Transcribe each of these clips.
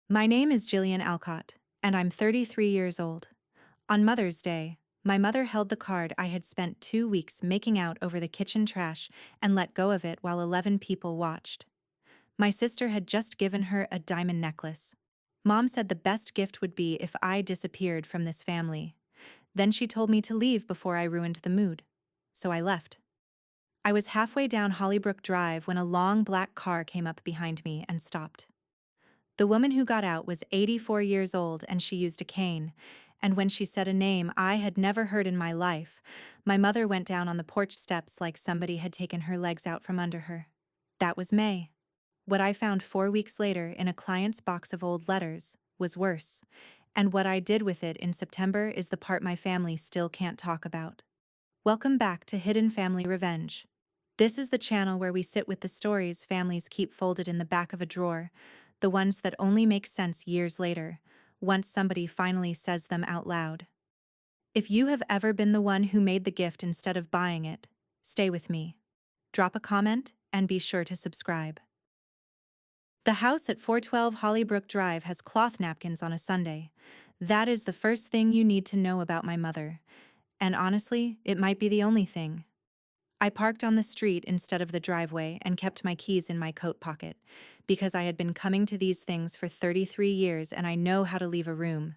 My name is Gillian Alcott, and I'm 33 years old. On Mother's Day, my mother held the card I had spent 2 weeks making out over the kitchen trash and let go of it while 11 people watched. My sister had just given her a diamond necklace. Mom said the best gift would be if I disappeared from this family. Then she told me to leave before I ruined the mood. So I left. I was halfway down Hollybrook Drive when a long black car came up behind me and stopped. The woman who got out was 84 years old and she used a cane, and when she said a name I had never heard in my life, my mother went down on the porch steps like somebody had taken her legs out from under her. That was May. What I found 4 weeks later in a client's box of old letters was worse, and what I did with it in September is the part my family still can't talk about. Welcome back to Hidden Family Revenge. This is the channel where we sit with the stories families keep folded in the back of a drawer, the ones that only make sense years later, once somebody finally says them out loud. If you have ever been the one who made the gift instead of buying it, stay with me. Drop a comment and be sure to subscribe. The house at 412 Hollybrook Drive has cloth napkins on a Sunday. That is the first thing you need to know about my mother. And honestly, it might be the only thing. I parked on the street instead of the driveway and kept my keys in my coat pocket, because I had been coming to these things for 33 years and I know how to leave a room.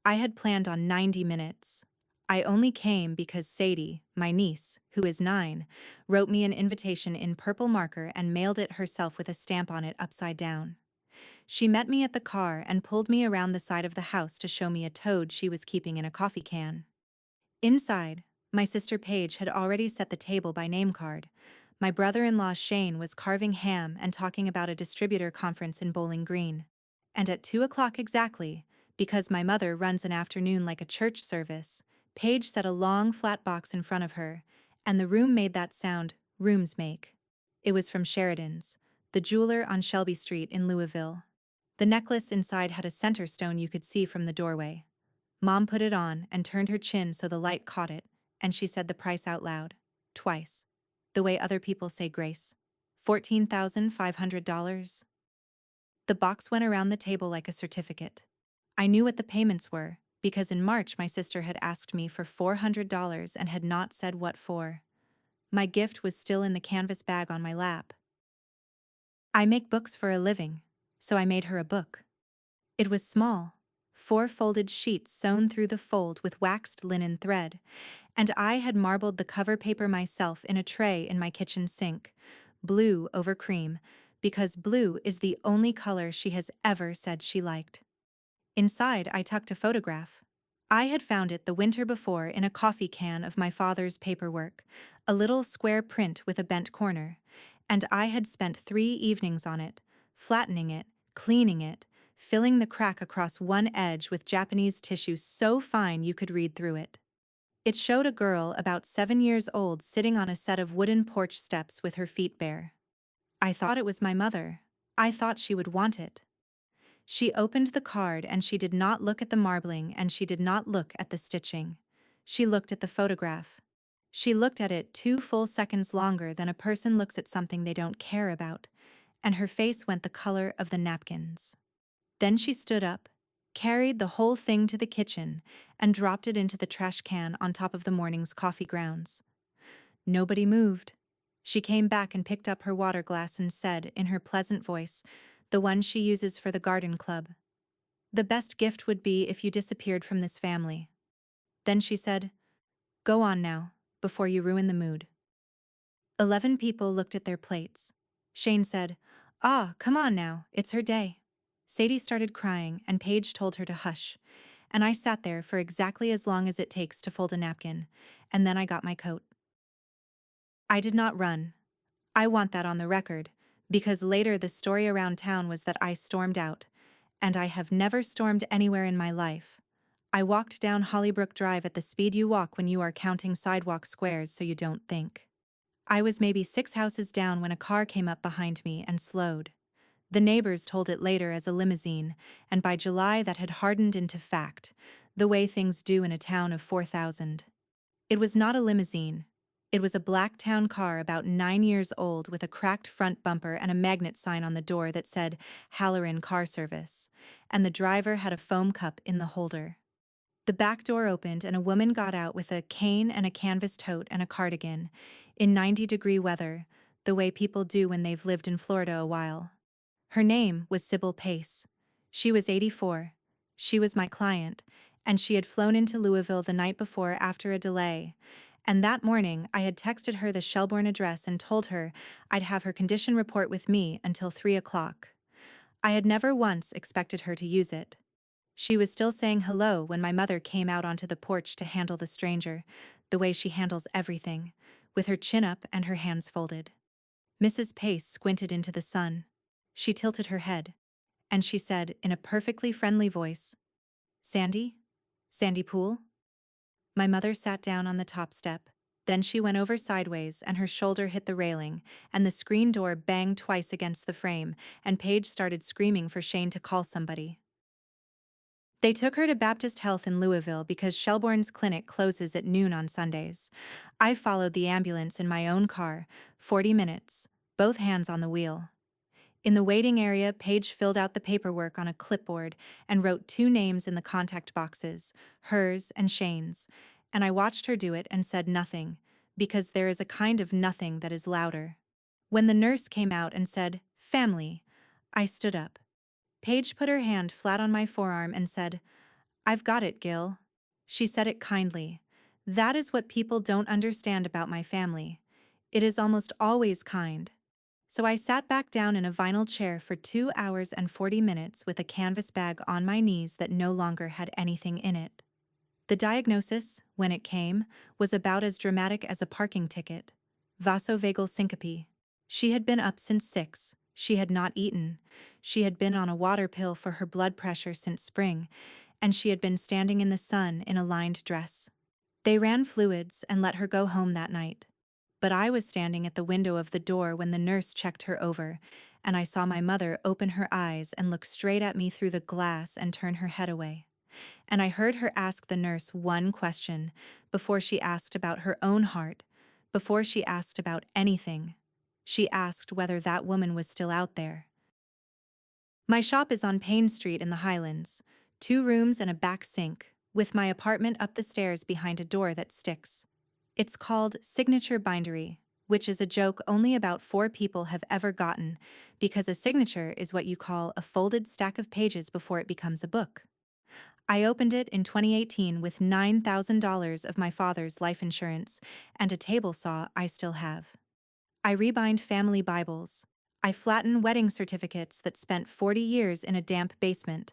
I had planned on 90 minutes. I only came because Sadie, my niece, who is 9, wrote me an invitation in purple marker and mailed it herself with a stamp on it upside down. She met me at the car and pulled me around the side of the house to show me a toad she was keeping in a coffee can. Inside, my sister Paige had already set the table by name card. My brother-in-law Shane was carving ham and talking about a distributor conference in Bowling Green. And at 2 o'clock exactly, because my mother runs an afternoon like a church service, Paige set a long flat box in front of her, and the room made that sound rooms make. It was from Sheridan's, the jeweler on Shelby Street in Louisville. The necklace inside had a center stone you could see from the doorway. Mom put it on and turned her chin so the light caught it, and she said the price out loud. Twice. The way other people say grace. $14,500. The box went around the table like a certificate. I knew what the payments were, because in March my sister had asked me for $400 and had not said what for. My gift was still in the canvas bag on my lap. I make books for a living, so I made her a book. It was small, 4 folded sheets sewn through the fold with waxed linen thread, and I had marbled the cover paper myself in a tray in my kitchen sink, blue over cream, because blue is the only color she has ever said she liked. Inside, I tucked a photograph. I had found it the winter before in a coffee can of my father's paperwork, a little square print with a bent corner, and I had spent 3 evenings on it, flattening it, cleaning it, filling the crack across one edge with Japanese tissue so fine you could read through it. It showed a girl about 7 years old sitting on a set of wooden porch steps with her feet bare. I thought it was my mother. I thought she would want it. She opened the card and she did not look at the marbling and she did not look at the stitching. She looked at the photograph. She looked at it 2 full seconds longer than a person looks at something they don't care about, and her face went the color of the napkins. Then she stood up, carried the whole thing to the kitchen, and dropped it into the trash can on top of the morning's coffee grounds. Nobody moved. She came back and picked up her water glass and said, in her pleasant voice, the one she uses for the garden club, "The best gift would be if you disappeared from this family." Then she said, "Go on now, before you ruin the mood." 11 people looked at their plates. Shane said, "Ah, come on now, it's her day." Sadie started crying and Paige told her to hush, and I sat there for exactly as long as it takes to fold a napkin, and then I got my coat. I did not run. I want that on the record, because later the story around town was that I stormed out, and I have never stormed anywhere in my life. I walked down Hollybrook Drive at the speed you walk when you are counting sidewalk squares so you don't think. I was maybe 6 houses down when a car came up behind me and slowed. The neighbors told it later as a limousine, and by July that had hardened into fact, the way things do in a town of 4,000. It was not a limousine. It was a black town car about 9 years old with a cracked front bumper and a magnet sign on the door that said Halloran Car Service, and the driver had a foam cup in the holder. The back door opened and a woman got out with a cane and a canvas tote and a cardigan, in 90-degree weather, the way people do when they've lived in Florida a while. Her name was Sybil Pace. She was 84. She was my client, and she had flown into Louisville the night before after a delay. And that morning, I had texted her the Shelbourne address and told her I'd have her condition report with me until 3 o'clock. I had never once expected her to use it. She was still saying hello when my mother came out onto the porch to handle the stranger, the way she handles everything, with her chin up and her hands folded. Mrs. Pace squinted into the sun. She tilted her head, and she said in a perfectly friendly voice, "Sandy? Sandy Pool?" My mother sat down on the top step. Then she went over sideways and her shoulder hit the railing, and the screen door banged twice against the frame, and Paige started screaming for Shane to call somebody. They took her to Baptist Health in Louisville because Shelbourne's clinic closes at noon on Sundays. I followed the ambulance in my own car, 40 minutes, both hands on the wheel. In the waiting area, Paige filled out the paperwork on a clipboard and wrote 2 names in the contact boxes, hers and Shane's, and I watched her do it and said nothing, because there is a kind of nothing that is louder. When the nurse came out and said, "Family," I stood up. Paige put her hand flat on my forearm and said, "I've got it, Gil." She said it kindly. That is what people don't understand about my family. It is almost always kind. So I sat back down in a vinyl chair for 2 hours and 40 minutes with a canvas bag on my knees that no longer had anything in it. The diagnosis, when it came, was about as dramatic as a parking ticket. Vasovagal syncope. She had been up since 6. She had not eaten. She had been on a water pill for her blood pressure since spring, and she had been standing in the sun in a lined dress. They ran fluids and let her go home that night. But I was standing at the window of the door when the nurse checked her over, and I saw my mother open her eyes and look straight at me through the glass and turn her head away. And I heard her ask the nurse one question, before she asked about her own heart, before she asked about anything. She asked whether that woman was still out there. My shop is on Payne Street in the Highlands, 2 rooms and a back sink, with my apartment up the stairs behind a door that sticks. It's called Signature Bindery, which is a joke only about 4 people have ever gotten, because a signature is what you call a folded stack of pages before it becomes a book. I opened it in 2018 with $9,000 of my father's life insurance and a table saw I still have. I rebind family Bibles. I flatten wedding certificates that spent 40 years in a damp basement.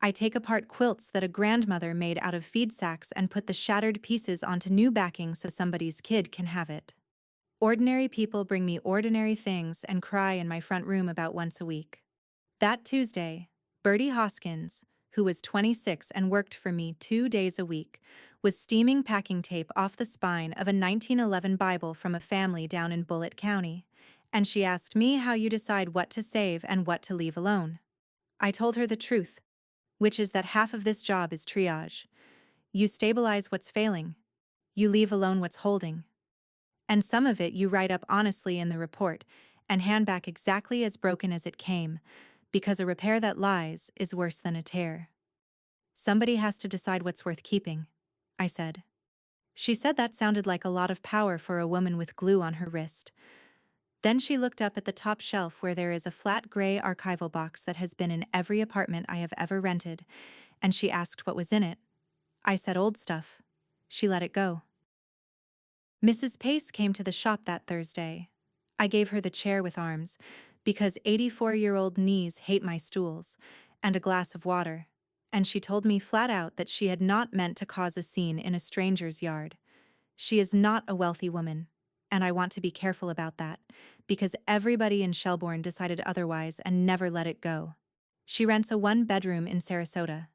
I take apart quilts that a grandmother made out of feed sacks and put the shattered pieces onto new backing so somebody's kid can have it. Ordinary people bring me ordinary things and cry in my front room about once a week. That Tuesday, Bertie Hoskins, who was 26 and worked for me 2 days a week, was steaming packing tape off the spine of a 1911 Bible from a family down in Bullitt County, and she asked me how you decide what to save and what to leave alone. I told her the truth, which is that half of this job is triage. You stabilize what's failing. You leave alone what's holding. And some of it you write up honestly in the report and hand back exactly as broken as it came, because a repair that lies is worse than a tear. Somebody has to decide what's worth keeping, I said. She said that sounded like a lot of power for a woman with glue on her wrist. Then she looked up at the top shelf where there is a flat gray archival box that has been in every apartment I have ever rented, and she asked what was in it. I said old stuff. She let it go. Mrs. Pace came to the shop that Thursday. I gave her the chair with arms, because 84-year-old knees hate my stools, and a glass of water, and she told me flat out that she had not meant to cause a scene in a stranger's yard. She is not a wealthy woman, and I want to be careful about that, because everybody in Shelbourne decided otherwise and never let it go. She rents a 1-bedroom in Sarasota.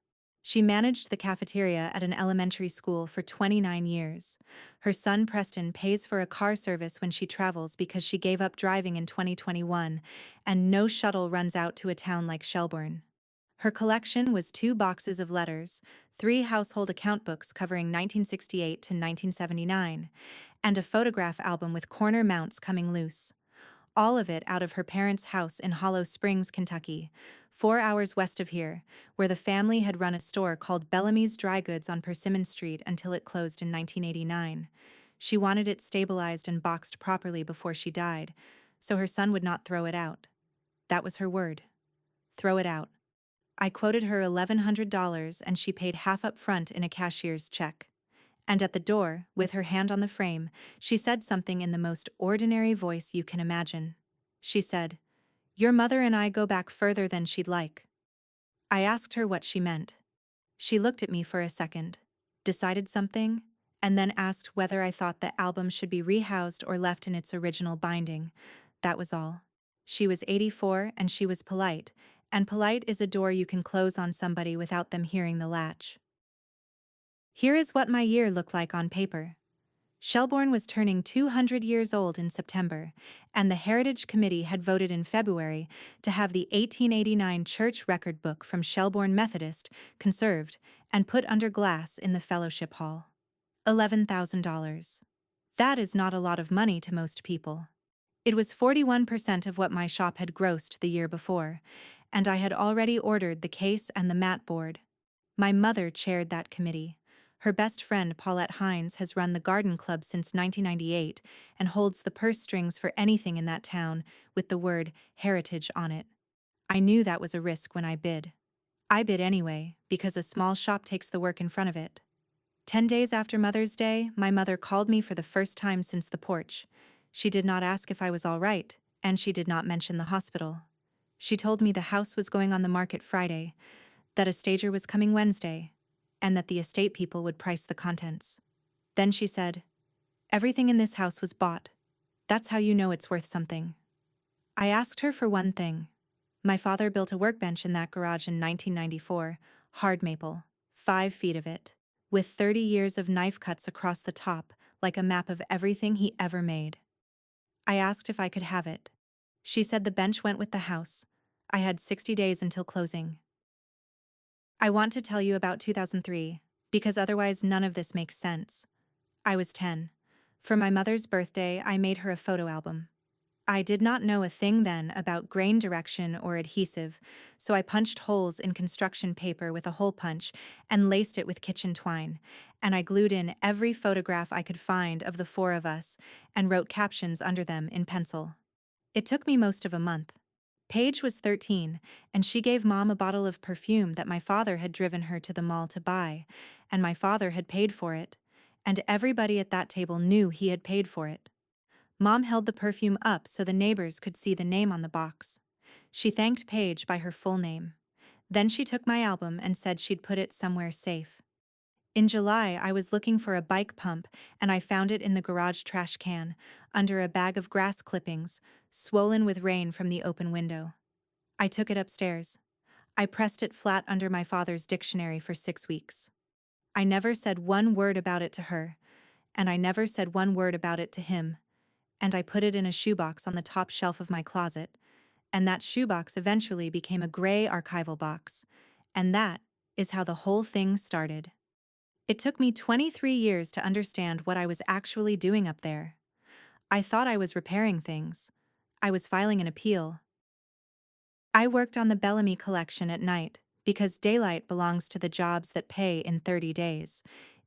She managed the cafeteria at an elementary school for 29 years. Her son Preston pays for a car service when she travels because she gave up driving in 2021, and no shuttle runs out to a town like Shelbourne. Her collection was 2 boxes of letters, 3 household account books covering 1968 to 1979, and a photograph album with corner mounts coming loose. All of it out of her parents' house in Hollow Springs, Kentucky, 4 hours west of here, where the family had run a store called Bellamy's Dry Goods on Persimmon Street until it closed in 1989. She wanted it stabilized and boxed properly before she died, so her son would not throw it out. That was her word. Throw it out. I quoted her $1,100 and she paid half up front in a cashier's check. And at the door, with her hand on the frame, she said something in the most ordinary voice you can imagine. She said, "Your mother and I go back further than she'd like." I asked her what she meant. She looked at me for a second, decided something, and then asked whether I thought the album should be rehoused or left in its original binding. That was all. She was 84 and she was polite, and polite is a door you can close on somebody without them hearing the latch. Here is what my year looked like on paper. Shelbourne was turning 200 years old in September, and the Heritage Committee had voted in February to have the 1889 church record book from Shelbourne Methodist conserved and put under glass in the Fellowship Hall. $11,000. That is not a lot of money to most people. It was 41% of what my shop had grossed the year before, and I had already ordered the case and the mat board. My mother chaired that committee. Her best friend Paulette Hines has run the garden club since 1998 and holds the purse strings for anything in that town with the word heritage on it. I knew that was a risk when I bid. I bid anyway, because a small shop takes the work in front of it. 10 days after Mother's Day, my mother called me for the first time since the porch. She did not ask if I was all right, and she did not mention the hospital. She told me the house was going on the market Friday, that a stager was coming Wednesday, and that the estate people would price the contents. Then she said, "Everything in this house was bought. That's how you know it's worth something." I asked her for one thing. My father built a workbench in that garage in 1994, hard maple, 5 feet of it, with 30 years of knife cuts across the top, like a map of everything he ever made. I asked if I could have it. She said the bench went with the house. I had 60 days until closing. I want to tell you about 2003, because otherwise none of this makes sense. I was 10. For my mother's birthday, I made her a photo album. I did not know a thing then about grain direction or adhesive, so I punched holes in construction paper with a hole punch and laced it with kitchen twine, and I glued in every photograph I could find of the 4 of us and wrote captions under them in pencil. It took me most of a month. Paige was 13, and she gave Mom a bottle of perfume that my father had driven her to the mall to buy, and my father had paid for it, and everybody at that table knew he had paid for it. Mom held the perfume up so the neighbors could see the name on the box. She thanked Paige by her full name. Then she took my album and said she'd put it somewhere safe. In July, I was looking for a bike pump, and I found it in the garage trash can, under a bag of grass clippings, swollen with rain from the open window. I took it upstairs. I pressed it flat under my father's dictionary for 6 weeks. I never said one word about it to her, and I never said one word about it to him, and I put it in a shoebox on the top shelf of my closet, and that shoebox eventually became a gray archival box, and that is how the whole thing started. It took me 23 years to understand what I was actually doing up there. I thought I was repairing things. I was filing an appeal. I worked on the Bellamy collection at night, because daylight belongs to the jobs that pay in 30 days.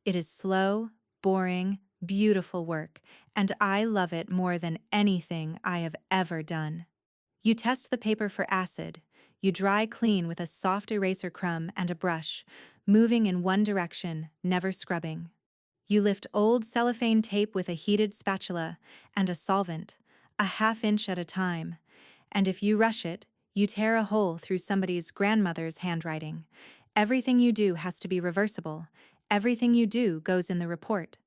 It is slow, boring, beautiful work, and I love it more than anything I have ever done. You test the paper for acid. You dry clean with a soft eraser crumb and a brush, moving in one direction, never scrubbing. You lift old cellophane tape with a heated spatula and a solvent, a ½ inch at a time, and if you rush it, you tear a hole through somebody's grandmother's handwriting. Everything you do has to be reversible. Everything you do goes in the report.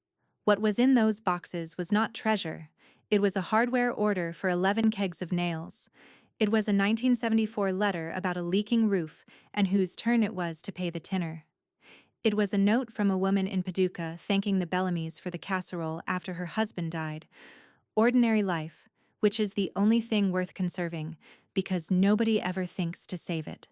What was in those boxes was not treasure. It was a hardware order for 11 kegs of nails. It was a 1974 letter about a leaking roof and whose turn it was to pay the tinner. It was a note from a woman in Paducah thanking the Bellamys for the casserole after her husband died. Ordinary life, which is the only thing worth conserving, because nobody ever thinks to save it.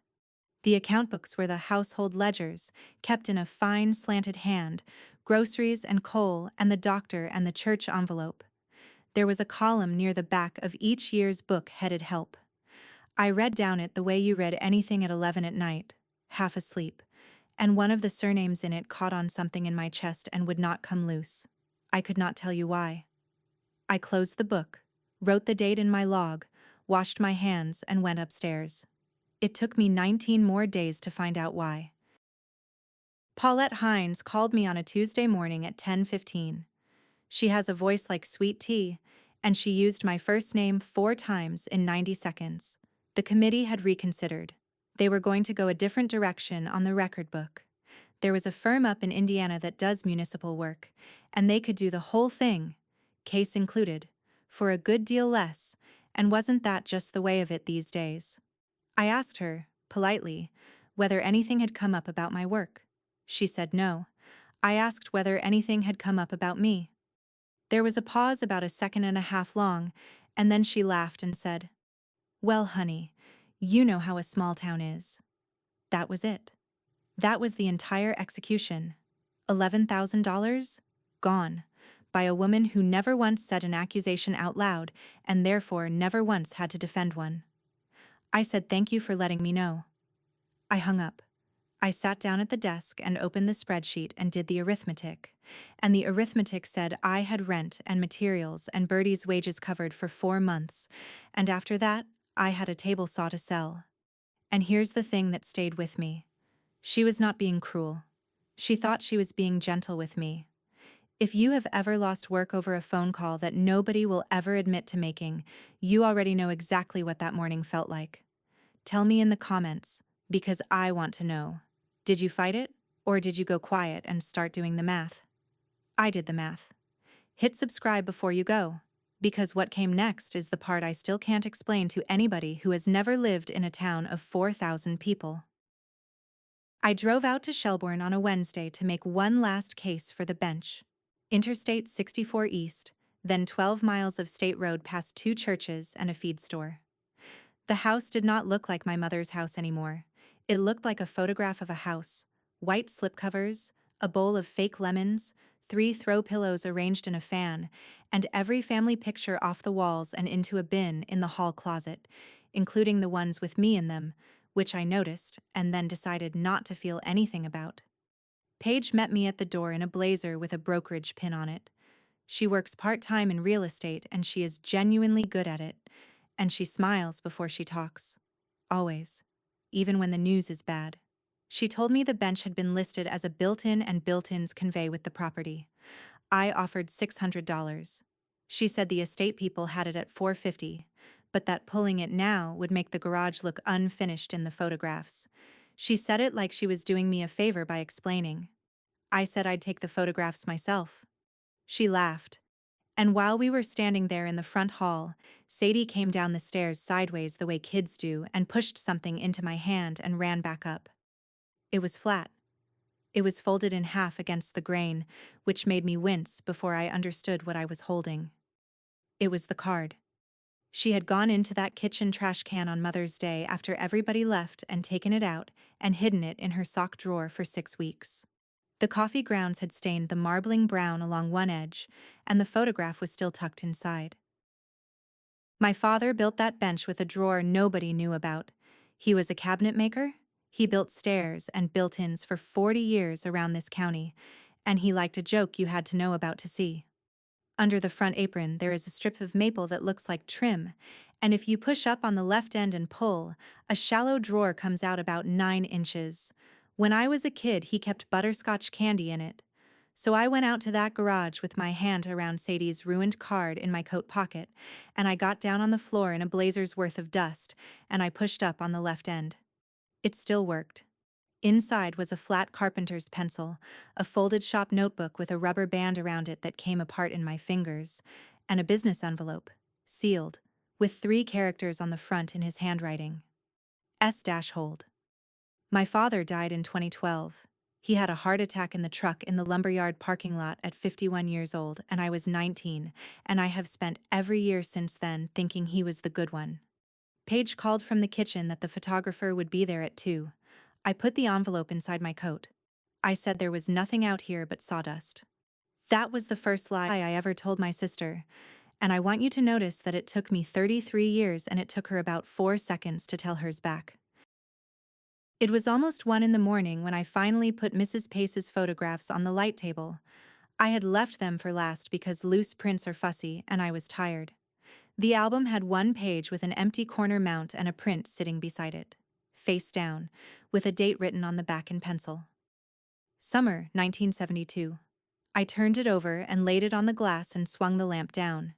The account books were the household ledgers, kept in a fine slanted hand, groceries and coal and the doctor and the church envelope. There was a column near the back of each year's book headed Help. I read down it the way you read anything at 11 at night, half asleep, and one of the surnames in it caught on something in my chest and would not come loose. I could not tell you why. I closed the book, wrote the date in my log, washed my hands, and went upstairs. It took me 19 more days to find out why. Paulette Hines called me on a Tuesday morning at 10:15. She has a voice like sweet tea, and she used my first name 4 times in 90 seconds. The committee had reconsidered. They were going to go a different direction on the record book. There was a firm up in Indiana that does municipal work, and they could do the whole thing, case included, for a good deal less, and wasn't that just the way of it these days? I asked her, politely, whether anything had come up about my work. She said no. I asked whether anything had come up about me. There was a pause about a second and a half long, and then she laughed and said, "Well, honey, you know how a small town is." That was it. That was the entire execution. $11,000? Gone. By a woman who never once said an accusation out loud, and therefore never once had to defend one. I said thank you for letting me know. I hung up. I sat down at the desk and opened the spreadsheet and did the arithmetic. And the arithmetic said I had rent and materials and Bertie's wages covered for 4 months, and after that, I had a table saw to sell. And here's the thing that stayed with me. She was not being cruel. She thought she was being gentle with me. If you have ever lost work over a phone call that nobody will ever admit to making, you already know exactly what that morning felt like. Tell me in the comments, because I want to know. Did you fight it, or did you go quiet and start doing the math? I did the math. Hit subscribe before you go, because what came next is the part I still can't explain to anybody who has never lived in a town of 4,000 people. I drove out to Shelburne on a Wednesday to make one last case for the bench. Interstate 64 East, then 12 miles of state road past 2 churches and a feed store. The house did not look like my mother's house anymore. It looked like a photograph of a house. White slipcovers, a bowl of fake lemons, 3 throw pillows arranged in a fan, and every family picture off the walls and into a bin in the hall closet, including the ones with me in them, which I noticed and then decided not to feel anything about. Paige met me at the door in a blazer with a brokerage pin on it. She works part-time in real estate and she is genuinely good at it, and she smiles before she talks. Always. Even when the news is bad. She told me the bench had been listed as a built-in and built-ins convey with the property. I offered $600. She said the estate people had it at $450, but that pulling it now would make the garage look unfinished in the photographs. She said it like she was doing me a favor by explaining. I said I'd take the photographs myself. She laughed. And while we were standing there in the front hall, Sadie came down the stairs sideways the way kids do and pushed something into my hand and ran back up. It was flat. It was folded in half against the grain, which made me wince before I understood what I was holding. It was the card. She had gone into that kitchen trash can on Mother's Day after everybody left and taken it out and hidden it in her sock drawer for 6 weeks. The coffee grounds had stained the marbling brown along one edge, and the photograph was still tucked inside. My father built that bench with a drawer nobody knew about. He was a cabinet maker. He built stairs and built-ins for 40 years around this county, and he liked a joke you had to know about to see. Under the front apron there is a strip of maple that looks like trim, and if you push up on the left end and pull, a shallow drawer comes out about 9 inches. When I was a kid, he kept butterscotch candy in it. So I went out to that garage with my hand around Sadie's ruined card in my coat pocket, and I got down on the floor in a blazer's worth of dust, and I pushed up on the left end. It still worked. Inside was a flat carpenter's pencil, a folded shop notebook with a rubber band around it that came apart in my fingers, and a business envelope, sealed, with 3 characters on the front in his handwriting. S-hold. My father died in 2012. He had a heart attack in the truck in the lumberyard parking lot at 51 years old, and I was 19, and I have spent every year since then thinking he was the good one. Paige called from the kitchen that the photographer would be there at 2. I put the envelope inside my coat. I said there was nothing out here but sawdust. That was the first lie I ever told my sister, and I want you to notice that it took me 33 years and it took her about 4 seconds to tell hers back. It was almost 1 in the morning when I finally put Mrs. Pace's photographs on the light table. I had left them for last because loose prints are fussy and I was tired. The album had one page with an empty corner mount and a print sitting beside it, face down, with a date written on the back in pencil. Summer 1972. I turned it over and laid it on the glass and swung the lamp down.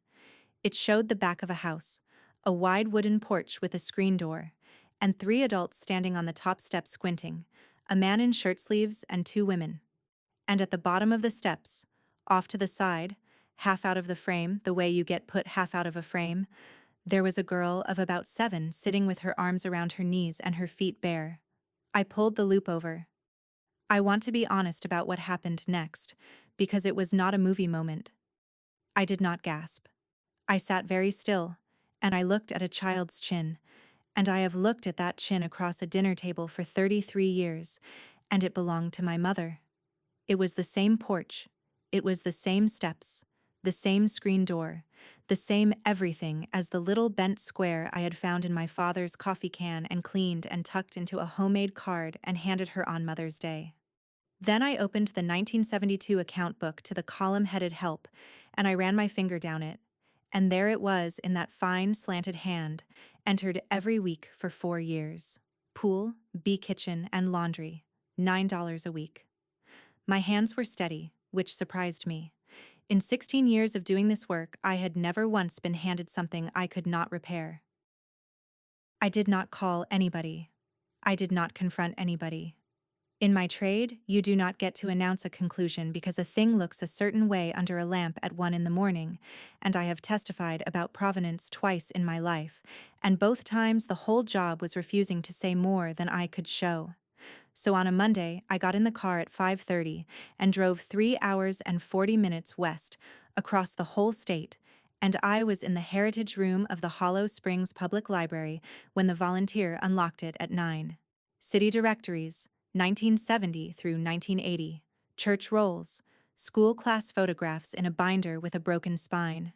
It showed the back of a house, a wide wooden porch with a screen door, and 3 adults standing on the top step squinting, a man in shirt sleeves and 2 women. And at the bottom of the steps, off to the side, half out of the frame, the way you get put half out of a frame, there was a girl of about 7 sitting with her arms around her knees and her feet bare. I pulled the loop over. I want to be honest about what happened next, because it was not a movie moment. I did not gasp. I sat very still, and I looked at a child's chin, and I have looked at that chin across a dinner table for 33 years, and it belonged to my mother. It was the same porch, it was the same steps, the same screen door, the same everything as the little bent square I had found in my father's coffee can and cleaned and tucked into a homemade card and handed her on Mother's Day. Then I opened the 1972 account book to the column headed Help, and I ran my finger down it. And there it was in that fine, slanted hand, entered every week for 4 years. Pool, bee kitchen, and laundry. $9 a week. My hands were steady, which surprised me. In 16 years of doing this work, I had never once been handed something I could not repair. I did not call anybody. I did not confront anybody. In my trade, you do not get to announce a conclusion because a thing looks a certain way under a lamp at 1 in the morning, and I have testified about provenance twice in my life, and both times the whole job was refusing to say more than I could show. So on a Monday, I got in the car at 5:30 and drove 3 hours and 40 minutes west, across the whole state, and I was in the heritage room of the Hollow Springs Public Library when the volunteer unlocked it at 9. City directories, 1970 through 1980, church rolls, school class photographs in a binder with a broken spine.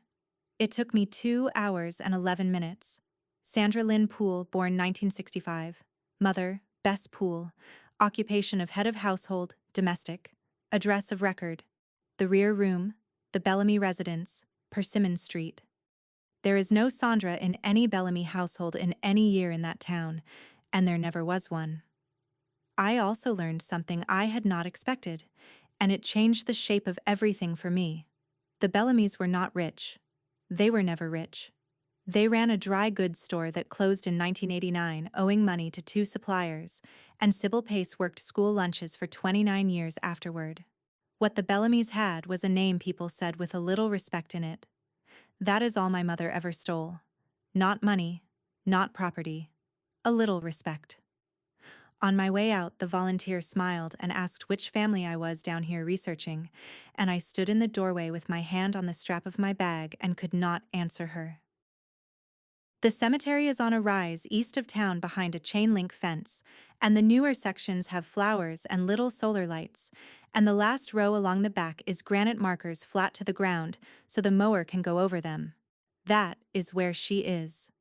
It took me 2 hours and 11 minutes. Sandra Lynn Poole, born 1965. Mother, Bess Poole. Occupation of head of household, domestic. Address of record. The rear room, the Bellamy residence, Persimmon Street. There is no Sandra in any Bellamy household in any year in that town, and there never was one. I also learned something I had not expected, and it changed the shape of everything for me. The Bellamys were not rich. They were never rich. They ran a dry goods store that closed in 1989, owing money to 2 suppliers, and Sybil Pace worked school lunches for 29 years afterward. What the Bellamys had was a name people said with a little respect in it. That is all my mother ever stole. Not money, not property. A little respect. On my way out, the volunteer smiled and asked which family I was down here researching, and I stood in the doorway with my hand on the strap of my bag and could not answer her. The cemetery is on a rise east of town behind a chain-link fence, and the newer sections have flowers and little solar lights, and the last row along the back is granite markers flat to the ground so the mower can go over them. That is where she is.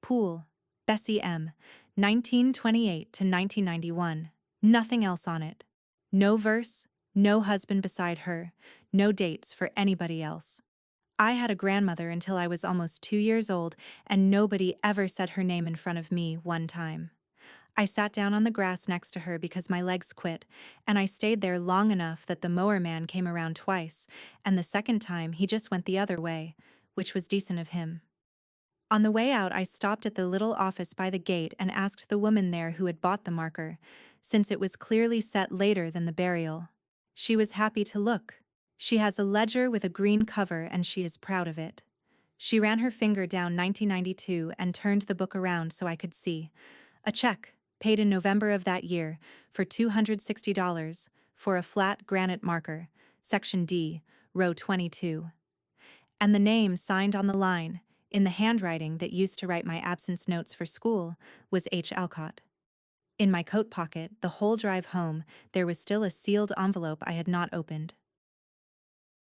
Poole, Bessie M., 1928 to 1991. Nothing else on it. No verse, no husband beside her, no dates for anybody else. I had a grandmother until I was almost 2 years old, and nobody ever said her name in front of me one time. I sat down on the grass next to her because my legs quit, and I stayed there long enough that the mower man came around twice, and the second time he just went the other way, which was decent of him. On the way out, I stopped at the little office by the gate and asked the woman there who had bought the marker, since it was clearly set later than the burial. She was happy to look. She has a ledger with a green cover and she is proud of it. She ran her finger down 1992 and turned the book around so I could see. A check, paid in November of that year, for $260, for a flat granite marker, Section D, row 22. And the name signed on the line, in the handwriting that used to write my absence notes for school, was H. Alcott. In my coat pocket, the whole drive home, there was still a sealed envelope I had not opened.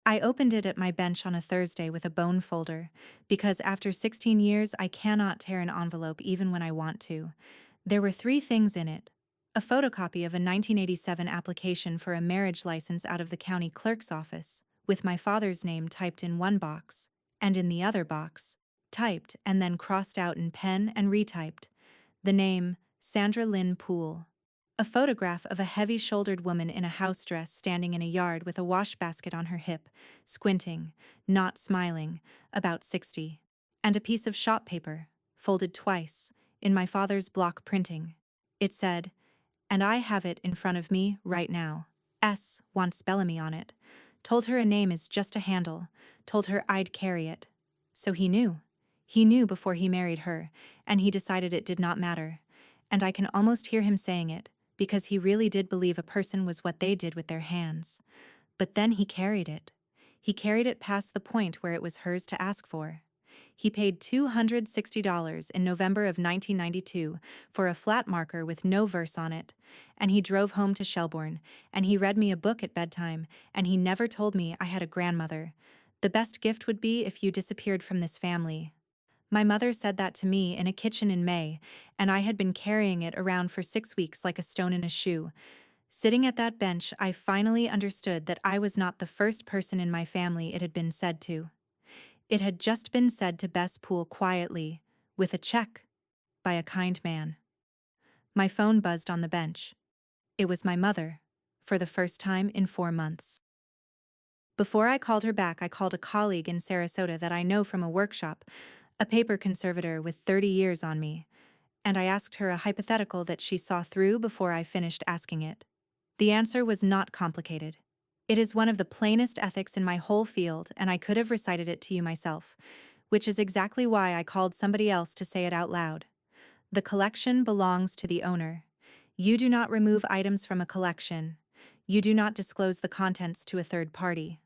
I opened it at my bench on a Thursday with a bone folder, because after 16 years I cannot tear an envelope even when I want to. There were 3 things in it: a photocopy of a 1987 application for a marriage license out of the county clerk's office, with my father's name typed in one box, and in the other box, typed and then crossed out in pen and retyped, the name Sandra Lynn Poole. A photograph of a heavy-shouldered woman in a house dress standing in a yard with a wash basket on her hip, squinting, not smiling, about 60. And a piece of shop paper, folded twice, in my father's block printing. It said, and I have it in front of me right now. S. wants Bellamy on it. Told her a name is just a handle. Told her I'd carry it. So he knew. He knew before he married her, and he decided it did not matter. And I can almost hear him saying it, because he really did believe a person was what they did with their hands. But then he carried it. He carried it past the point where it was hers to ask for. He paid $260 in November of 1992 for a flat marker with no verse on it, and he drove home to Shelbourne, and he read me a book at bedtime, and he never told me I had a grandmother. The best gift would be if you disappeared from this family. My mother said that to me in a kitchen in May, and I had been carrying it around for 6 weeks like a stone in a shoe. Sitting at that bench, I finally understood that I was not the first person in my family it had been said to. It had just been said to Bess Poole quietly, with a check, by a kind man. My phone buzzed on the bench. It was my mother, for the first time in 4 months. Before I called her back, I called a colleague in Sarasota that I know from a workshop, a paper conservator with 30 years on me, and I asked her a hypothetical that she saw through before I finished asking it. The answer was not complicated. It is one of the plainest ethics in my whole field, and I could have recited it to you myself, which is exactly why I called somebody else to say it out loud. The collection belongs to the owner. You do not remove items from a collection. You do not disclose the contents to a third party.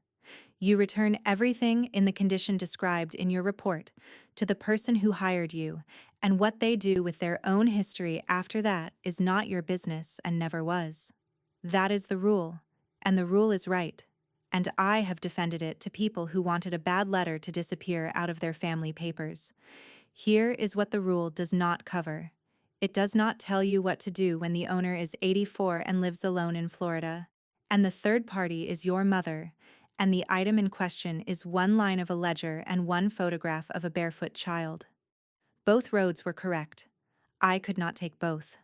You return everything in the condition described in your report to the person who hired you, and what they do with their own history after that is not your business and never was. That is the rule, and the rule is right, and I have defended it to people who wanted a bad letter to disappear out of their family papers. Here is what the rule does not cover. It does not tell you what to do when the owner is 84 and lives alone in Florida, and the third party is your mother, and the item in question is one line of a ledger and one photograph of a barefoot child. Both roads were correct. I could not take both.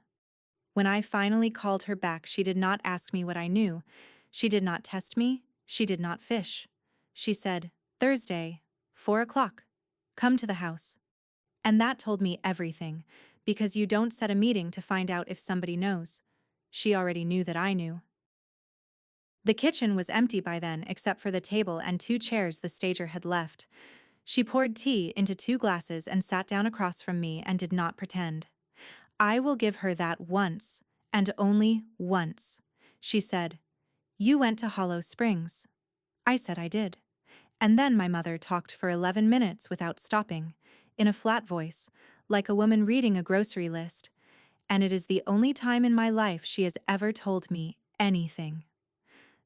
When I finally called her back, she did not ask me what I knew. She did not test me. She did not fish. She said, Thursday, 4 o'clock. Come to the house. And that told me everything, because you don't set a meeting to find out if somebody knows. She already knew that I knew. The kitchen was empty by then except for the table and 2 chairs the stager had left. She poured tea into 2 glasses and sat down across from me and did not pretend. I will give her that once, and only once. She said, You went to Hollow Springs. I said I did. And then my mother talked for 11 minutes without stopping, in a flat voice, like a woman reading a grocery list, and it is the only time in my life she has ever told me anything.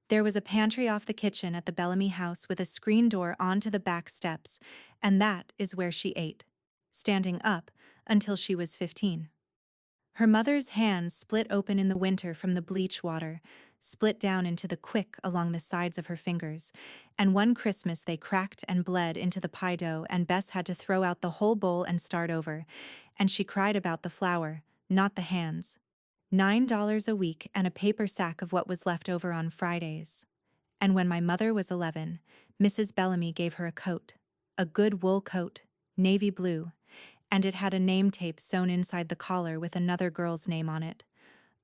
There was a pantry off the kitchen at the Bellamy house with a screen door onto the back steps, and that is where she ate, standing up, until she was 15. Her mother's hands split open in the winter from the bleach water, split down into the quick along the sides of her fingers, and one Christmas they cracked and bled into the pie dough, and Bess had to throw out the whole bowl and start over, and she cried about the flour, not the hands. $9 a week and a paper sack of what was left over on Fridays. And when my mother was 11, Mrs. Bellamy gave her a coat, a good wool coat, navy blue, and it had a name tape sewn inside the collar with another girl's name on it,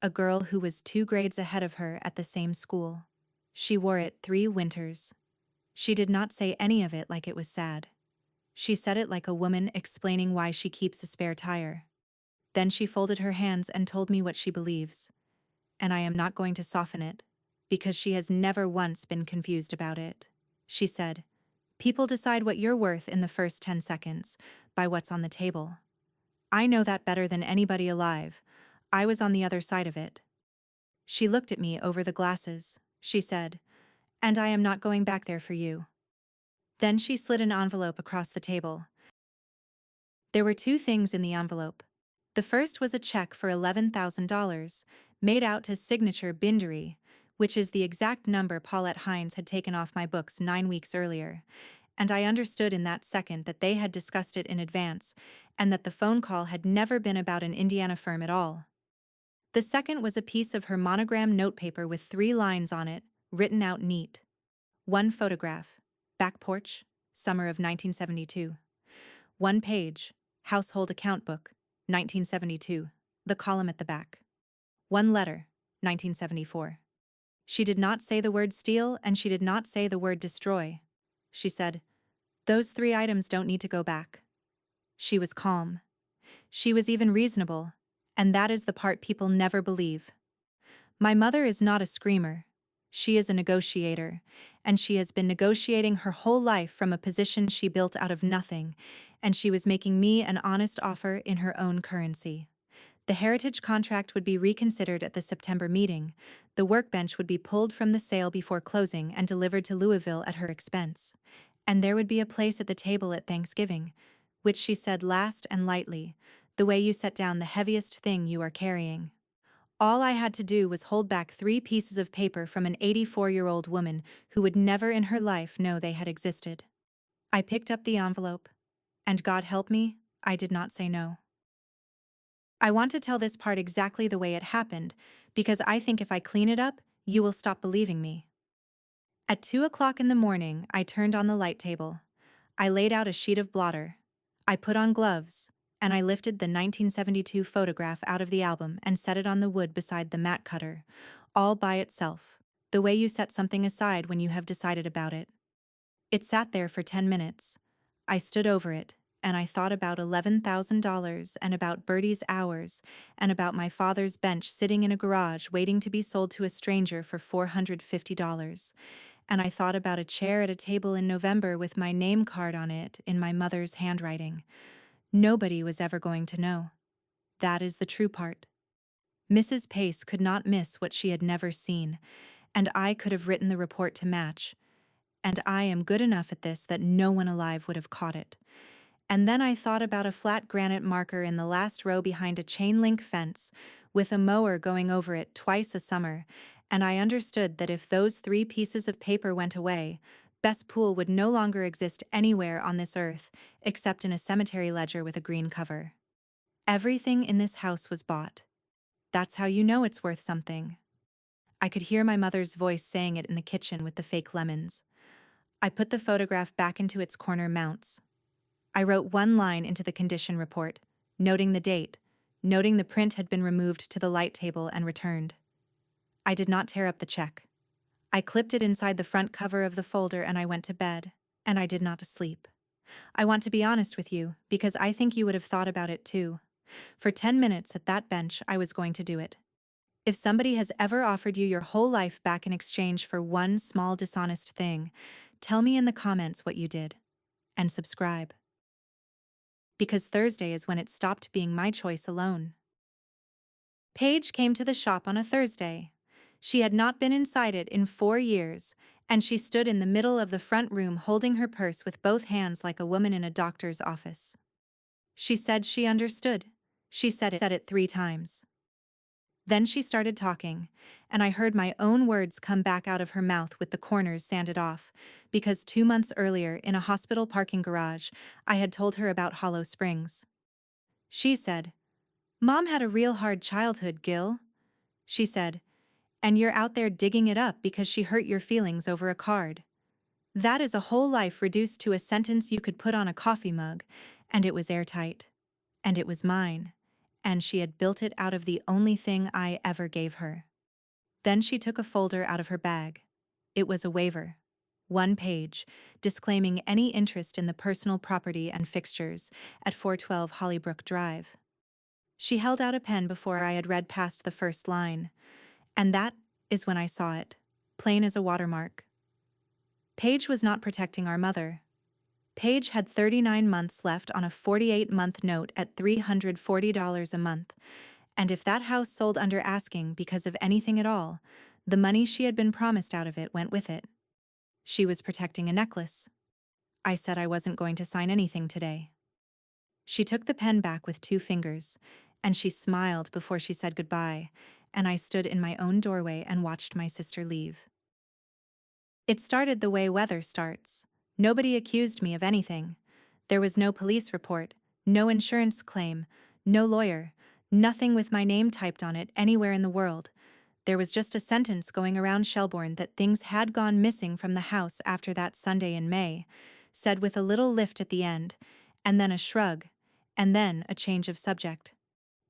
a girl who was 2 grades ahead of her at the same school. She wore it 3 winters. She did not say any of it like it was sad. She said it like a woman explaining why she keeps a spare tire. Then she folded her hands and told me what she believes. And I am not going to soften it, because she has never once been confused about it. She said, People decide what you're worth in the first 10 seconds, by what's on the table. I know that better than anybody alive. I was on the other side of it. She looked at me over the glasses. She said, "And I am not going back there for you." Then she slid an envelope across the table. There were two things in the envelope. The first was a check for $11,000, made out to Signature Bindery, which is the exact number Paulette Hines had taken off my books 9 weeks earlier, and I understood in that second that they had discussed it in advance, and that the phone call had never been about an Indiana firm at all. The second was a piece of her monogram notepaper with 3 lines on it, written out neat. One photograph, back porch, summer of 1972. One page, household account book, 1972, the column at the back. One letter, 1974. She did not say the word steal and she did not say the word destroy. She said, "Those 3 items don't need to go back." She was calm. She was even reasonable, and that is the part people never believe. My mother is not a screamer. She is a negotiator, and she has been negotiating her whole life from a position she built out of nothing, and she was making me an honest offer in her own currency. The heritage contract would be reconsidered at the September meeting, the workbench would be pulled from the sale before closing and delivered to Louisville at her expense, and there would be a place at the table at Thanksgiving, which she said last and lightly, the way you set down the heaviest thing you are carrying. All I had to do was hold back 3 pieces of paper from an 84-year-old woman who would never in her life know they had existed. I picked up the envelope, and God help me, I did not say no. I want to tell this part exactly the way it happened, because I think if I clean it up, you will stop believing me. At 2 o'clock in the morning, I turned on the light table. I laid out a sheet of blotter. I put on gloves, and I lifted the 1972 photograph out of the album and set it on the wood beside the mat cutter, all by itself, the way you set something aside when you have decided about it. It sat there for 10 minutes. I stood over it, and I thought about $11,000 and about Bertie's hours and about my father's bench sitting in a garage waiting to be sold to a stranger for $450. And I thought about a chair at a table in November with my name card on it in my mother's handwriting. Nobody was ever going to know. That is the true part. Mrs. Pace could not miss what she had never seen, and I could have written the report to match. And I am good enough at this that no one alive would have caught it. And then I thought about a flat granite marker in the last row behind a chain-link fence, with a mower going over it twice a summer, and I understood that if those 3 pieces of paper went away, Bess Poole would no longer exist anywhere on this earth, except in a cemetery ledger with a green cover. Everything in this house was bought. That's how you know it's worth something. I could hear my mother's voice saying it in the kitchen with the fake lemons. I put the photograph back into its corner mounts. I wrote 1 line into the condition report, noting the date, noting the print had been removed to the light table and returned. I did not tear up the check. I clipped it inside the front cover of the folder and I went to bed, and I did not sleep. I want to be honest with you, because I think you would have thought about it too. For 10 minutes at that bench, I was going to do it. If somebody has ever offered you your whole life back in exchange for one small dishonest thing, tell me in the comments what you did. And subscribe. Because Thursday is when it stopped being my choice alone. Paige came to the shop on a Thursday. She had not been inside it in 4 years, and she stood in the middle of the front room holding her purse with both hands like a woman in a doctor's office. She said she understood. She said it 3 times. Then she started talking, and I heard my own words come back out of her mouth with the corners sanded off, because 2 months earlier in a hospital parking garage, I had told her about Hollow Springs. She said, "Mom had a real hard childhood, Gil." She said, "And you're out there digging it up because she hurt your feelings over a card. That is a whole life reduced to a sentence you could put on a coffee mug, and it was airtight. And it was mine. And she had built it out of the only thing I ever gave her." Then she took a folder out of her bag. It was a waiver. 1 page, disclaiming any interest in the personal property and fixtures at 412 Hollybrook Drive. She held out a pen before I had read past the first line, and that is when I saw it, plain as a watermark. Paige was not protecting our mother. Paige had 39 months left on a 48-month note at $340 a month, And if that house sold under asking because of anything at all, the money she had been promised out of it went with it. She was protecting a necklace. I said I wasn't going to sign anything today. She took the pen back with 2 fingers, and she smiled before she said goodbye, and I stood in my own doorway and watched my sister leave. It started the way weather starts. Nobody accused me of anything. There was no police report, no insurance claim, no lawyer, nothing with my name typed on it anywhere in the world. There was just a sentence going around Shelbourne that things had gone missing from the house after that Sunday in May, said with a little lift at the end, and then a shrug, and then a change of subject.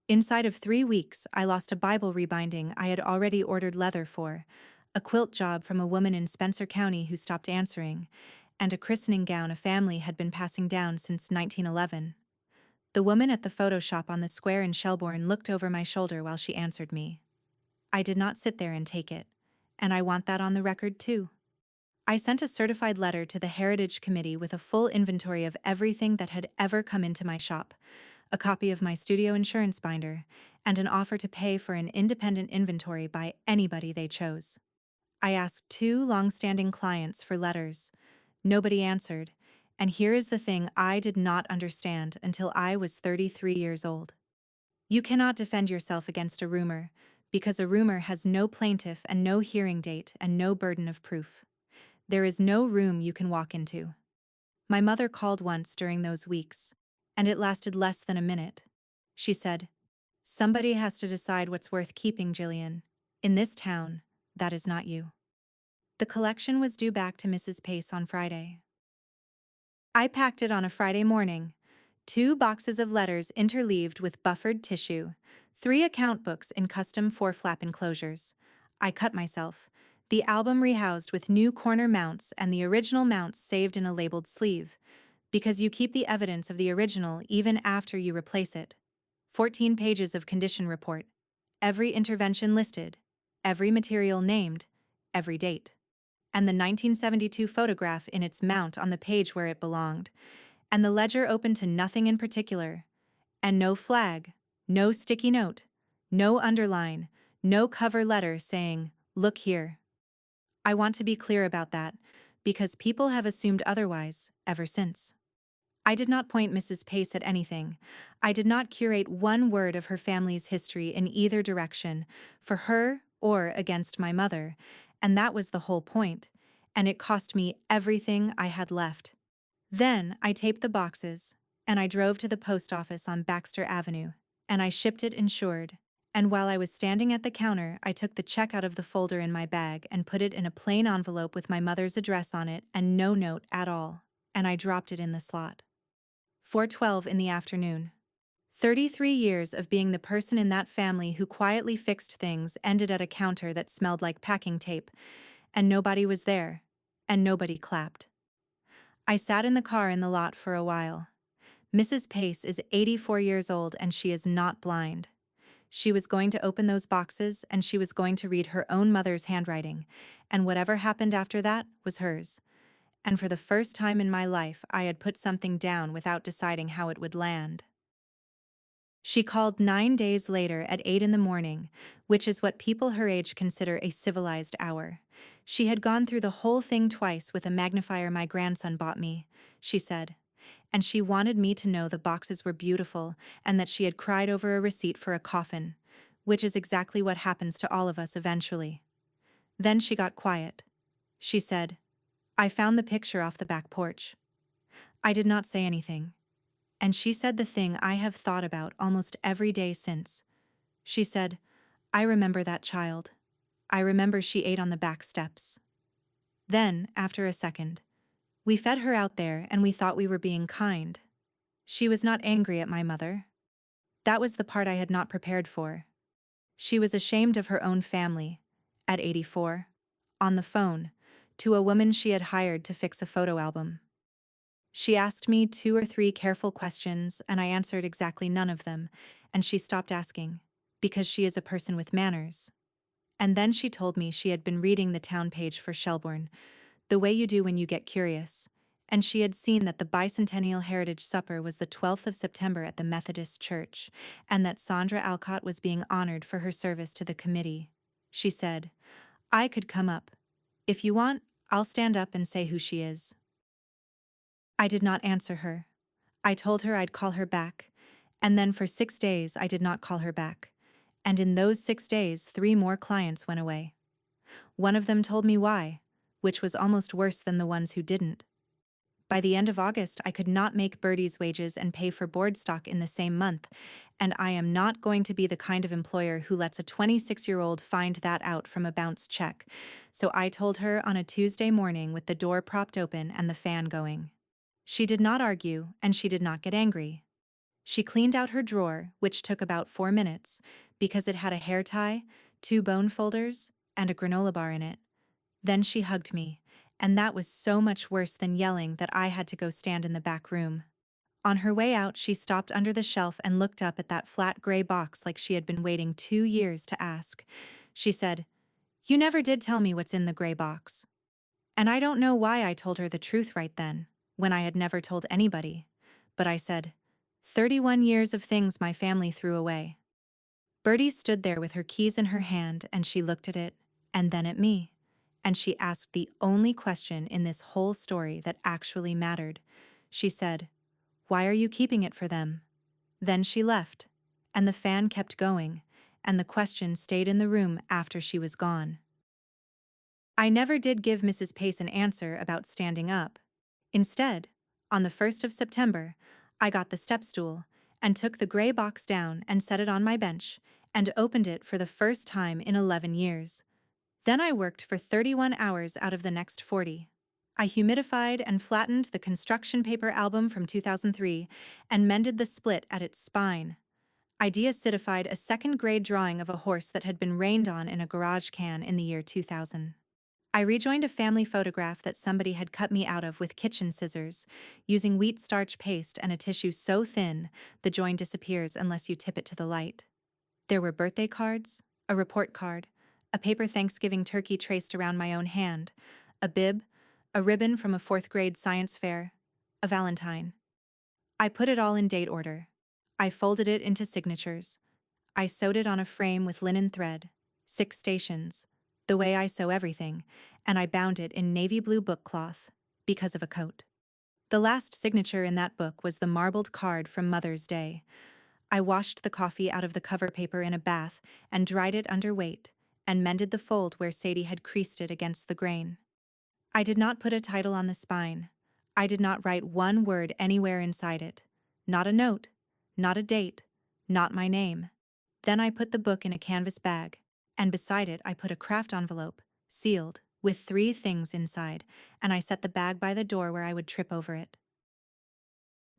Inside of 3 weeks, I lost a Bible rebinding I had already ordered leather for, a quilt job from a woman in Spencer County who stopped answering, and a christening gown a family had been passing down since 1911. The woman at the photo shop on the square in Shelbourne looked over my shoulder while she answered me. I did not sit there and take it, and I want that on the record too. I sent a certified letter to the Heritage Committee with a full inventory of everything that had ever come into my shop, a copy of my studio insurance binder, and an offer to pay for an independent inventory by anybody they chose. I asked 2 long-standing clients for letters. Nobody answered, and here is the thing I did not understand until I was 33 years old. You cannot defend yourself against a rumor, because a rumor has no plaintiff and no hearing date and no burden of proof. There is no room you can walk into. My mother called once during those weeks, and it lasted less than a minute. She said, "Somebody has to decide what's worth keeping, Gillian. In this town, that is not you." The collection was due back to Mrs. Pace on Friday. I packed it on a Friday morning. 2 boxes of letters interleaved with buffered tissue, 3 account books in custom 4-flap enclosures. I cut myself. The album rehoused with new corner mounts and the original mounts saved in a labeled sleeve, because you keep the evidence of the original even after you replace it. 14 pages of condition report. Every intervention listed. Every material named. Every date. And the 1972 photograph in its mount on the page where it belonged, and the ledger open to nothing in particular, and no flag, no sticky note, no underline, no cover letter saying, "Look here." I want to be clear about that, because people have assumed otherwise ever since. I did not point Mrs. Pace at anything. I did not curate one word of her family's history in either direction, for her or against my mother, and that was the whole point, and it cost me everything I had left. Then I taped the boxes, and I drove to the post office on Baxter Avenue, and I shipped it insured. And while I was standing at the counter, I took the check out of the folder in my bag and put it in a plain envelope with my mother's address on it and no note at all, and I dropped it in the slot. 4:12 in the afternoon. 33 years of being the person in that family who quietly fixed things ended at a counter that smelled like packing tape, and nobody was there, and nobody clapped. I sat in the car in the lot for a while. Mrs. Pace is 84 years old and she is not blind. She was going to open those boxes and she was going to read her own mother's handwriting, and whatever happened after that was hers. And for the first time in my life, I had put something down without deciding how it would land. She called 9 days later at 8 in the morning, which is what people her age consider a civilized hour. She had gone through the whole thing twice with a magnifier my grandson bought me, she said. And she wanted me to know the boxes were beautiful and that she had cried over a receipt for a coffin, which is exactly what happens to all of us eventually. Then she got quiet. She said, "I found the picture off the back porch." I did not say anything. And she said the thing I have thought about almost every day since. She said, "I remember that child. I remember she ate on the back steps." Then, after a second, "We fed her out there and we thought we were being kind." She was not angry at my mother. That was the part I had not prepared for. She was ashamed of her own family, at 84, on the phone, to a woman she had hired to fix a photo album. She asked me 2 or 3 careful questions, and I answered exactly none of them, and she stopped asking, because she is a person with manners. And then she told me she had been reading the town page for Shelbourne, the way you do when you get curious, and she had seen that the Bicentennial Heritage Supper was the 12th of September at the Methodist Church, and that Sandra Alcott was being honored for her service to the committee. She said, "I could come up. If you want, I'll stand up and say who she is." I did not answer her. I told her I'd call her back, and then for 6 days I did not call her back. And in those 6 days, 3 more clients went away. One of them told me why, which was almost worse than the ones who didn't. By the end of August, I could not make Bertie's wages and pay for board stock in the same month, and I am not going to be the kind of employer who lets a 26-year-old find that out from a bounce check, so I told her on a Tuesday morning with the door propped open and the fan going. She did not argue, and she did not get angry. She cleaned out her drawer, which took about 4 minutes, because it had a hair tie, 2 bone folders, and a granola bar in it. Then she hugged me, and that was so much worse than yelling that I had to go stand in the back room. On her way out, she stopped under the shelf and looked up at that flat gray box like she had been waiting 2 years to ask. She said, "You never did tell me what's in the gray box." And I don't know why I told her the truth right then, when I had never told anybody. But I said, 31 years of things my family threw away. Bertie stood there with her keys in her hand, and she looked at it, and then at me. And she asked the only question in this whole story that actually mattered. She said, "Why are you keeping it for them?" Then she left, and the fan kept going, and the question stayed in the room after she was gone. I never did give Mrs. Pace an answer about standing up. Instead, on the 1st of September, I got the step stool and took the gray box down and set it on my bench and opened it for the first time in 11 years. Then I worked for 31 hours out of the next 40. I humidified and flattened the construction paper album from 2003 and mended the split at its spine. I de-acidified a second-grade drawing of a horse that had been rained on in a garage can in the year 2000. I rejoined a family photograph that somebody had cut me out of with kitchen scissors, using wheat starch paste and a tissue so thin the join disappears unless you tip it to the light. There were birthday cards, a report card, a paper Thanksgiving turkey traced around my own hand, a bib, a ribbon from a 4th-grade science fair, a Valentine. I put it all in date order. I folded it into signatures. I sewed it on a frame with linen thread, 6 stations, the way I sew everything, and I bound it in navy blue book cloth, because of a coat. The last signature in that book was the marbled card from Mother's Day. I washed the coffee out of the cover paper in a bath and dried it under weight, and mended the fold where Sadie had creased it against the grain. I did not put a title on the spine. I did not write one word anywhere inside it. Not a note, not a date, not my name. Then I put the book in a canvas bag, and beside it I put a craft envelope, sealed, with 3 things inside, and I set the bag by the door where I would trip over it.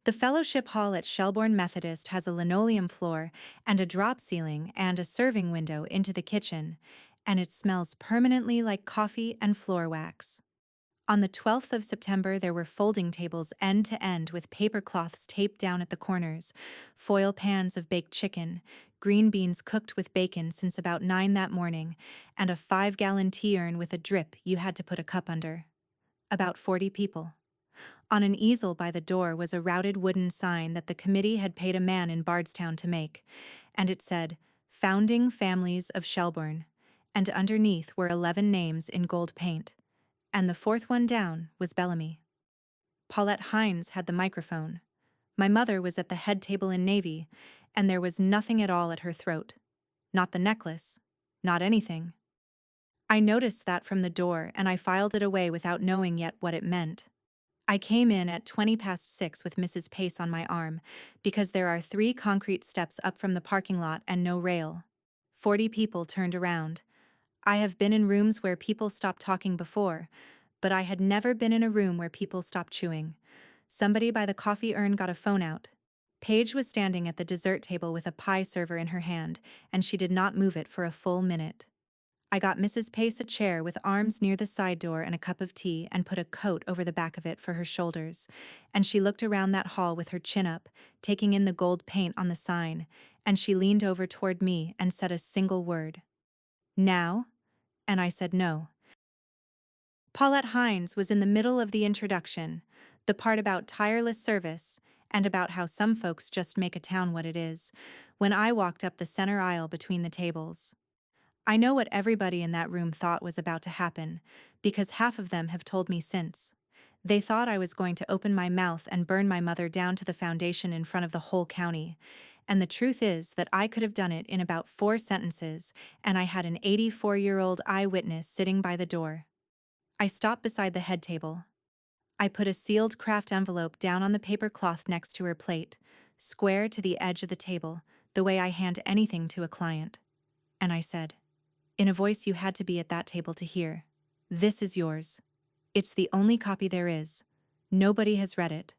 The fellowship hall at Shelbourne Methodist has a linoleum floor and a drop ceiling and a serving window into the kitchen, and it smells permanently like coffee and floor wax. On the 12th of September, there were folding tables end to end with paper cloths taped down at the corners, foil pans of baked chicken, green beans cooked with bacon since about 9 that morning, and a 5-gallon tea urn with a drip you had to put a cup under. About 40 people. On an easel by the door was a routed wooden sign that the committee had paid a man in Bardstown to make, and it said, "Founding Families of Shelbourne," and underneath were 11 names in gold paint. And the 4th one down was Bellamy. Paulette Hines had the microphone. My mother was at the head table in Navy, and there was nothing at all at her throat. Not the necklace. Not anything. I noticed that from the door, and I filed it away without knowing yet what it meant. I came in at 6:20 with Mrs. Pace on my arm, because there are 3 concrete steps up from the parking lot and no rail. 40 people turned around. I have been in rooms where people stopped talking before, but I had never been in a room where people stopped chewing. Somebody by the coffee urn got a phone out. Paige was standing at the dessert table with a pie server in her hand, and she did not move it for a full minute. I got Mrs. Pace a chair with arms near the side door and a cup of tea and put a coat over the back of it for her shoulders, and she looked around that hall with her chin up, taking in the gold paint on the sign, and she leaned over toward me and said a single word. "Now?" And I said no. Paulette Hines was in the middle of the introduction. The part about tireless service, and about how some folks just make a town what it is, when I walked up the center aisle between the tables. I know what everybody in that room thought was about to happen, because half of them have told me since. They thought I was going to open my mouth and burn my mother down to the foundation in front of the whole county. And the truth is that I could have done it in about 4 sentences, and I had an 84-year-old eyewitness sitting by the door. I stopped beside the head table. I put a sealed craft envelope down on the paper cloth next to her plate, square to the edge of the table, the way I hand anything to a client. And I said, in a voice you had to be at that table to hear, "This is yours. It's the only copy there is. Nobody has read it,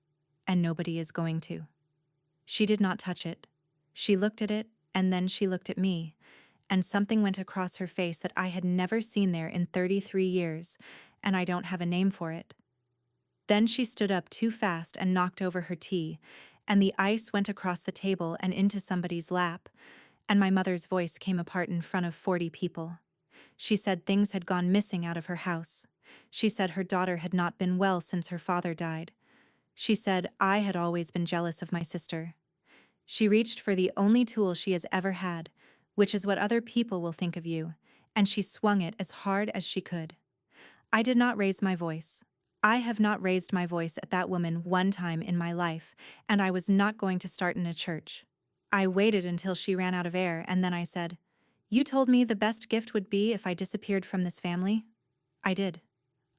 and nobody is going to." She did not touch it. She looked at it, and then she looked at me, and something went across her face that I had never seen there in 33 years, and I don't have a name for it. Then she stood up too fast and knocked over her tea, and the ice went across the table and into somebody's lap, and my mother's voice came apart in front of 40 people. She said things had gone missing out of her house. She said her daughter had not been well since her father died. She said I had always been jealous of my sister. She reached for the only tool she has ever had, which is what other people will think of you, and she swung it as hard as she could. I did not raise my voice. I have not raised my voice at that woman one time in my life, and I was not going to start in a church. I waited until she ran out of air, and then I said, "You told me the best gift would be if I disappeared from this family." I did.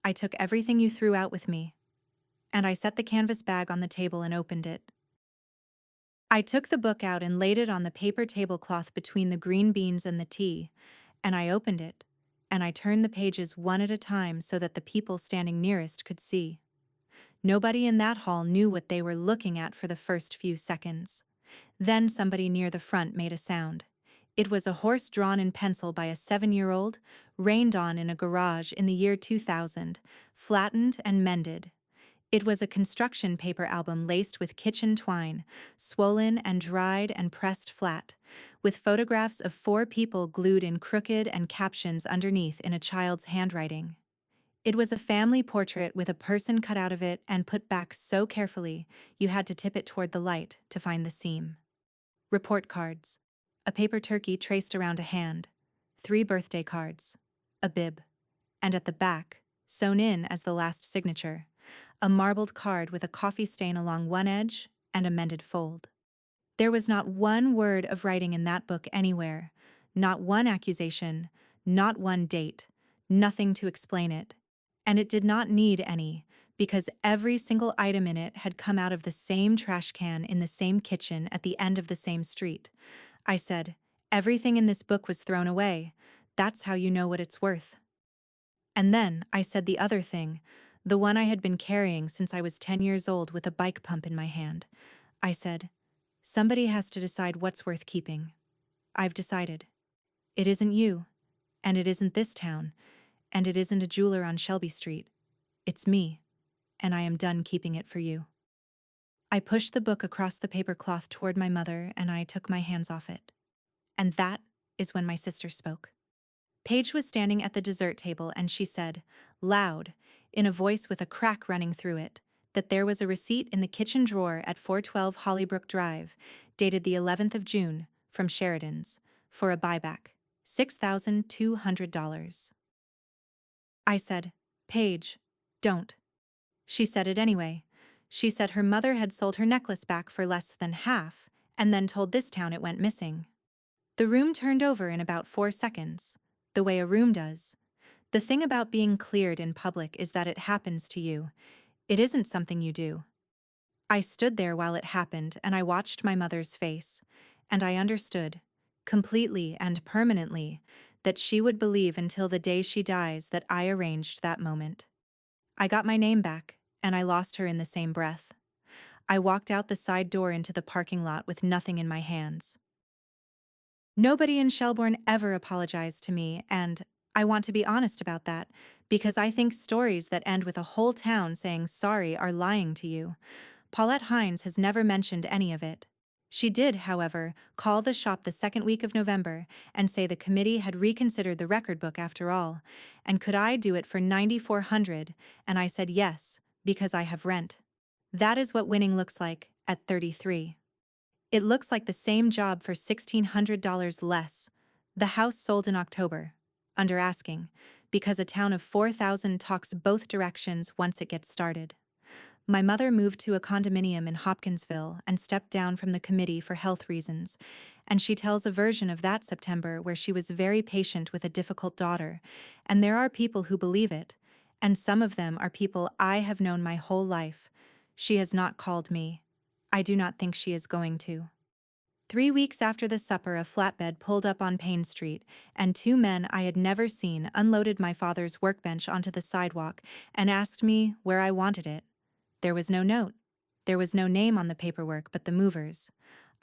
I took everything you threw out with me. And I set the canvas bag on the table and opened it. I took the book out and laid it on the paper tablecloth between the green beans and the tea, and I opened it, and I turned the pages one at a time so that the people standing nearest could see. Nobody in that hall knew what they were looking at for the first few seconds. Then somebody near the front made a sound. It was a horse drawn in pencil by a 7-year-old, rained on in a garage in the year 2000, flattened and mended. It was a construction paper album laced with kitchen twine, swollen and dried and pressed flat, with photographs of 4 people glued in crooked and captions underneath in a child's handwriting. It was a family portrait with a person cut out of it and put back so carefully you had to tip it toward the light to find the seam. Report cards. A paper turkey traced around a hand. 3 birthday cards. A bib. And at the back, sewn in as the last signature, a marbled card with a coffee stain along one edge and a mended fold. There was not one word of writing in that book anywhere, not one accusation, not one date, nothing to explain it. And it did not need any, because every single item in it had come out of the same trash can in the same kitchen at the end of the same street. I said, "Everything in this book was thrown away. That's how you know what it's worth." And then I said the other thing, the one I had been carrying since I was 10 years old with a bike pump in my hand. I said, "Somebody has to decide what's worth keeping. I've decided. It isn't you, and it isn't this town, and it isn't a jeweler on Shelby Street. It's me, and I am done keeping it for you." I pushed the book across the paper cloth toward my mother, and I took my hands off it. And that is when my sister spoke. Paige was standing at the dessert table, and she said, loud, in a voice with a crack running through it, that there was a receipt in the kitchen drawer at 412 Hollybrook Drive, dated the 11th of June, from Sheridan's, for a buyback, $6,200. I said, "Paige, don't." She said it anyway. She said her mother had sold her necklace back for less than half, and then told this town it went missing. The room turned over in about 4 seconds, the way a room does. The thing about being cleared in public is that it happens to you. It isn't something you do. I stood there while it happened, and I watched my mother's face, and I understood, completely and permanently, that she would believe until the day she dies that I arranged that moment. I got my name back, and I lost her in the same breath. I walked out the side door into the parking lot with nothing in my hands. Nobody in Shelbourne ever apologized to me, and I want to be honest about that, because I think stories that end with a whole town saying sorry are lying to you. Paulette Hines has never mentioned any of it. She did, however, call the shop the second week of November and say the committee had reconsidered the record book after all, and could I do it for $9,400, and I said yes, because I have rent. That is what winning looks like at 33. It looks like the same job for $1,600 less. The house sold in October, under asking, because a town of 4,000 talks both directions once it gets started. My mother moved to a condominium in Hopkinsville and stepped down from the committee for health reasons, and she tells a version of that September where she was very patient with a difficult daughter, and there are people who believe it, and some of them are people I have known my whole life. She has not called me. I do not think she is going to. 3 weeks after the supper, a flatbed pulled up on Payne Street, and two men I had never seen unloaded my father's workbench onto the sidewalk and asked me where I wanted it. There was no note. There was no name on the paperwork but the movers.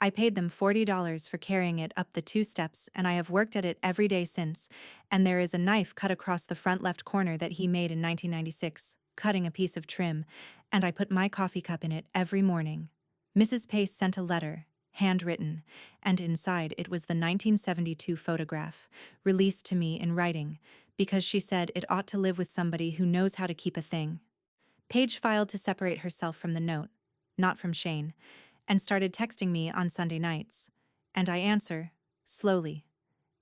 I paid them $40 for carrying it up the 2 steps, and I have worked at it every day since, and there is a knife cut across the front left corner that he made in 1996, cutting a piece of trim, and I put my coffee cup in it every morning. Mrs. Pace sent a letter, handwritten, and inside it was the 1972 photograph, released to me in writing, because she said it ought to live with somebody who knows how to keep a thing. Paige filed to separate herself from the note, not from Shane, and started texting me on Sunday nights. And I answer, slowly.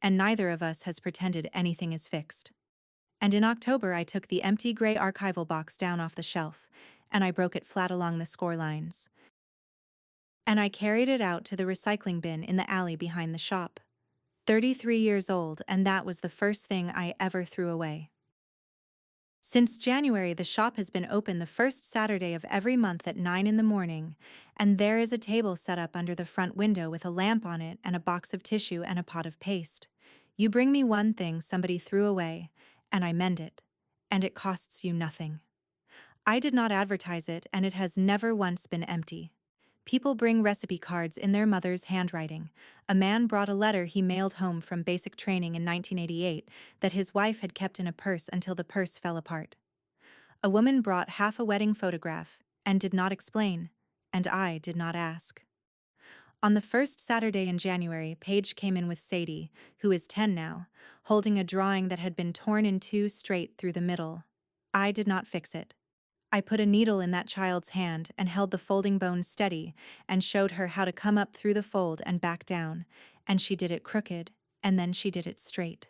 And neither of us has pretended anything is fixed. And in October I took the empty gray archival box down off the shelf, and I broke it flat along the score lines. And I carried it out to the recycling bin in the alley behind the shop. 33 years old, and that was the first thing I ever threw away. Since January, the shop has been open the first Saturday of every month at 9 in the morning, and there is a table set up under the front window with a lamp on it and a box of tissue and a pot of paste. You bring me one thing somebody threw away, and I mend it, and it costs you nothing. I did not advertise it, and it has never once been empty. People bring recipe cards in their mother's handwriting. A man brought a letter he mailed home from basic training in 1988 that his wife had kept in a purse until the purse fell apart. A woman brought half a wedding photograph and did not explain, and I did not ask. On the first Saturday in January, Paige came in with Sadie, who is 10 now, holding a drawing that had been torn in two straight through the middle. I did not fix it. I put a needle in that child's hand and held the folding bone steady and showed her how to come up through the fold and back down, and she did it crooked, and then she did it straight.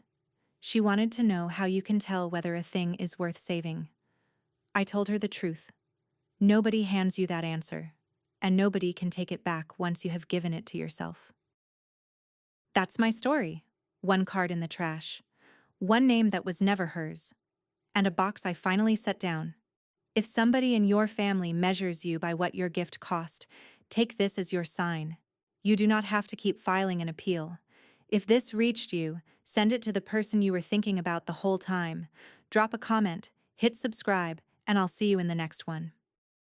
She wanted to know how you can tell whether a thing is worth saving. I told her the truth. Nobody hands you that answer, and nobody can take it back once you have given it to yourself. That's my story. One card in the trash. One name that was never hers. And a box I finally set down. If somebody in your family measures you by what your gift cost, take this as your sign. You do not have to keep filing an appeal. If this reached you, send it to the person you were thinking about the whole time. Drop a comment, hit subscribe, and I'll see you in the next one.